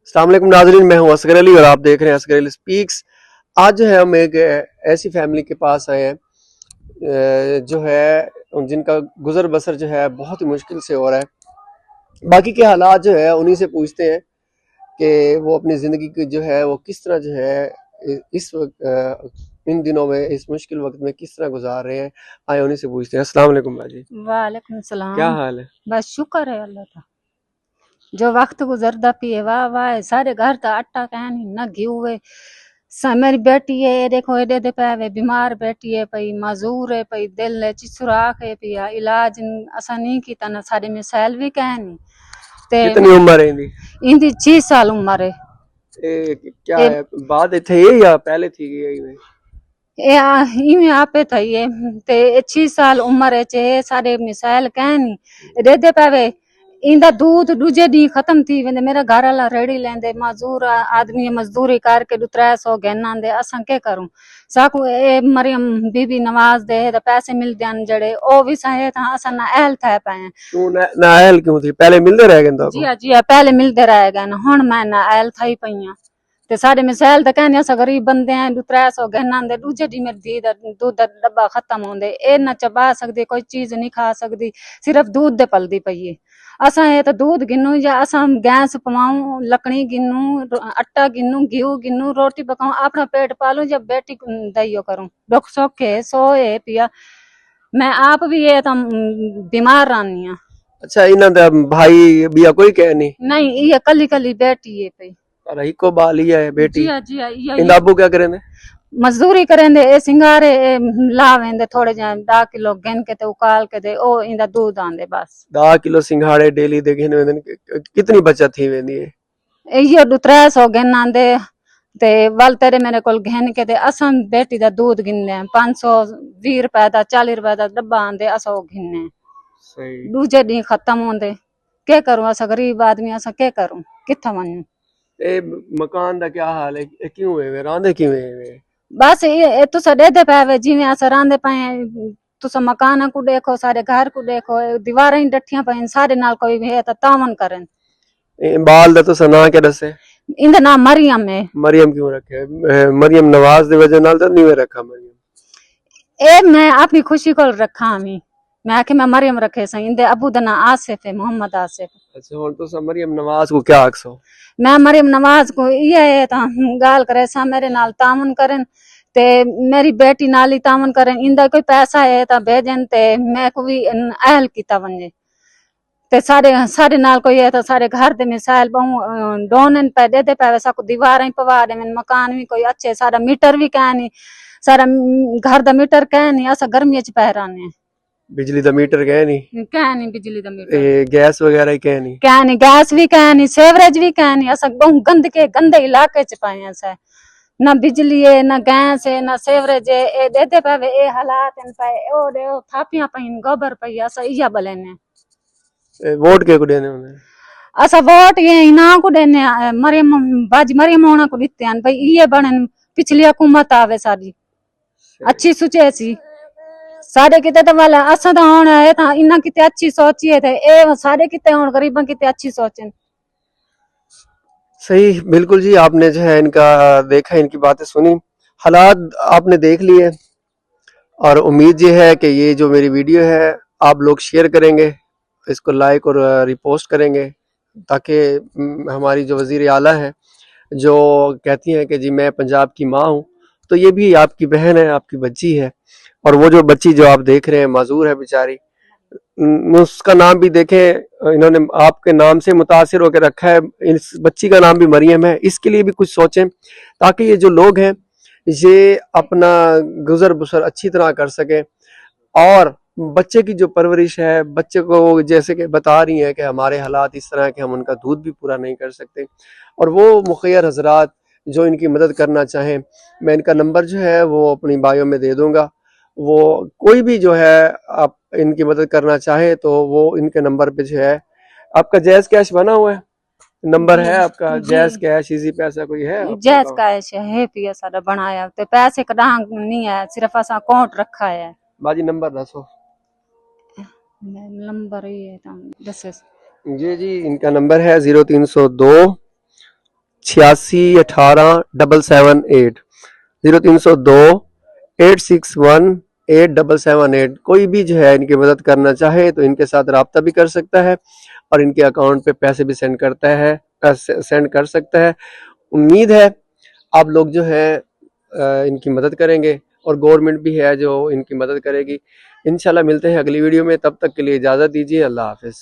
अस्सलाम वालेकुम नाज़रीन, मैं हूं असगर अली और आप देख रहे हैं असगर अली स्पीक्स। आज जो है हम एक ऐसी फैमिली के पास आए हैं जो है जिनका गुजर बसर जो है बहुत ही मुश्किल से हो रहा है। बाकी के हालात जो है उन्हीं से पूछते हैं कि वो अपनी ज़िंदगी की जो है वो किस तरह जो है इस इन दिनों में इस मुश्किल वक्त में किस तरह गुजार रहे हैं। आए उन्हीं से पूछते हैं। अस्सलाम वालेकुम बाजी, वालेकुम क्या सलाम। हाल है? बस शुक्र है अल्लाह का जो वक्त गुजरदा पिए वाह वाह सारे घर ता आटा कहनी न घी हुए। मेरी बेटी है ये देखो एडे दे पे बीमार बेटी है पई मजूर है पई दिल है चिसुराख है पिया इलाज असा नहीं की तना सारे मिसाइल भी कहनी ते कितनी उम्र है इनकी? इंदी 6 साल उम्र है। क्या ए, है बात थे या पहले थी यही में? इमे आपे थई है ते 6 साल उम्र है चे सारे मिसाइल कहनी दे दे पावे इंदा दूध दूजे दी खत्म थी वेंदे। मेरा घर वाला रेड़ी लेंदे मजदूर आदमी मजदूरी करके 300 घेनांदे असां के करूं साकू ए मरियम बीबी नवाज दे ते पैसे मिल जान जड़े ओ भी सहे था असां ना अहल था पाए। क्यों नाअहल क्यों थी? पहले मिलते रह गए तो जी पहले मिलते रह गए हुण मैं ना अहल था ही पईया ते साडे मिसाइल ते कहने असां गरीब बंदे हैं 300 घेनांदे दूजे दी मेरी धी दा दूध दा डब्बा खत्म होंदे ए ना चबा सकदी कोई चीज नहीं खा सकदी सिर्फ दूध दे पलदी पई है। असां ये तो दूध गिनू या असां गैस पवाऊं लकड़ी गिनू आटा गिनू घी गिनू रोटी पकाऊं अपना पेट पालू या बेटी दइयो करूं दुख सौखे सोए पिया मैं आप भी ये तो बीमार रहनी है। अच्छा इन्हां दा भाई बिया कोई कह नहीं ये कली कली बेटी है पई पर को बाली है बेटी। जी इंदा अब्बू क्या करें? मजदूरी करेंदे ए सिंगारे लावेंदे थोड़े जा 10 किलो गिन के ते उकाल के दे ओ इंदा दूध आंदे बस 10 किलो सिंघाड़े डेली दे गिन वेंदन। कितनी बचत थी वेंदी है? इयो 300 गिन आंदे ते वल तेरे मेरे कोल घिन के ते असां बेटी दा दूध गिनने 520 रुपए दा 40 रुपए दा डब्बा आंदे असां ओ गिनने सही। दूजे दी खत्म होंदे के करूं असां गरीब आदमी असां के करूं किथा वणूं। ए मकान दा क्या हाल है? क्यों वे रांदे क्यों वे? बस ये तुसा दे दे पावे जिवें असां रांदे पाए तुसा मकान को देखो सारे घर को देखो दीवारें ही डठियां पाइन सारे नाल कोई है तो तावन करन। बाल दा तो सना के दसे इंदा नाम मरियम है। मरियम क्यों रखे? मरियम नवाज दे वजह नाल तो नहीं रखा मरियम। ए मैं अपनी खुशी को रखा हमी मैं आखे मैं मरियम रखे सही इंदे अबू दा नाम आसिफ है मोहम्मद आसिफ। अच्छा हुन तो मरियम नवाज को क्या आखसो? मैं मरियम नवाज को ये ता गाल करे सा मेरे नाल तावन करन ते मेरी बेटी नाल ही तावन करन इंदा कोई पैसा है ता भेजन ते मैं को भी अहल कीता वने ते सारे सारे नाल कोई है तो सारे घर दे मिसाइल बहु डोनन पे दे पे साको दीवारें पवा दे मकान भी कोई अच्छे सारा मीटर भी कहनी सारा घर दा मीटर कहनी असा गर्मियां च पहराने बिजली दा मीटर कहनी बिजली दा मीटर गैस वगैरह कहनी गैस भी कहनी सेवरेज भी कहनी असा बहु गंदे इलाके च पाए असा ना बिजली है ना गैस है ना सेवरेज है ए देते पे ए हालात इन पे ओ दे थापियां पईन गोबर पई असा इया बलेने वोट के को देने होने असा वोट ये इना को देने मरियम बाजी मरियम होना को दिते हैं भाई ये बनन पिछली हुकूमत आवे साडी अच्छी सुचे सी साडे किते तो वाला असा तो हुन है ता इना किते अच्छी सोची है थे ए साडे किते हुन गरीबां किते अच्छी सोचन। सही बिल्कुल जी, आपने जो है इनका देखा, इनकी बातें सुनी, हालात आपने देख लिए और उम्मीद ये है कि ये जो मेरी वीडियो है आप लोग शेयर करेंगे, इसको लाइक और रिपोस्ट करेंगे ताकि हमारी जो वज़ीर आला है जो कहती हैं कि जी मैं पंजाब की माँ हूँ, तो ये भी आपकी बहन है, आपकी बच्ची है। और वो जो बच्ची जो आप देख रहे हैं माजूर है बेचारी, उसका नाम भी देखें इन्होंने आपके नाम से मुतासिर होकर रखा है। इस बच्ची का नाम भी मरियम है। इसके लिए भी कुछ सोचें ताकि ये जो लोग हैं ये अपना गुजर बसर अच्छी तरह कर सकें। और बच्चे की जो परवरिश है, बच्चे को जैसे कि बता रही हैं कि हमारे हालात इस तरह के हम उनका दूध भी पूरा नहीं कर सकते, और वो मुखियर हजरात जो इनकी मदद करना चाहें, मैं इनका नंबर जो है वो अपनी बायो में दे दूंगा। वो कोई भी जो है आप इनकी मदद करना चाहे तो वो इनके नंबर पे जो है, आपका जैज कैश बना हुआ है, नंबर है आपका जैज कैश इजी पैसा कोई है? जैज कैश है पिया सारा बनाया तो पैसे का डांग नहीं है सिर्फ असा अकाउंट रखा है। बाजी नंबर दसो नंबर ये दस जी इनका नंबर है 0302 8618 0302 861 8778। कोई भी जो है इनकी मदद करना चाहे तो इनके साथ रब्ता भी कर सकता है और इनके अकाउंट पे पैसे भी सेंड कर सकता है। उम्मीद है आप लोग जो है इनकी मदद करेंगे और गवर्नमेंट भी है जो इनकी मदद करेगी। इंशाल्लाह मिलते हैं अगली वीडियो में, तब तक के लिए इजाज़त दीजिए। अल्लाह हाफिज़।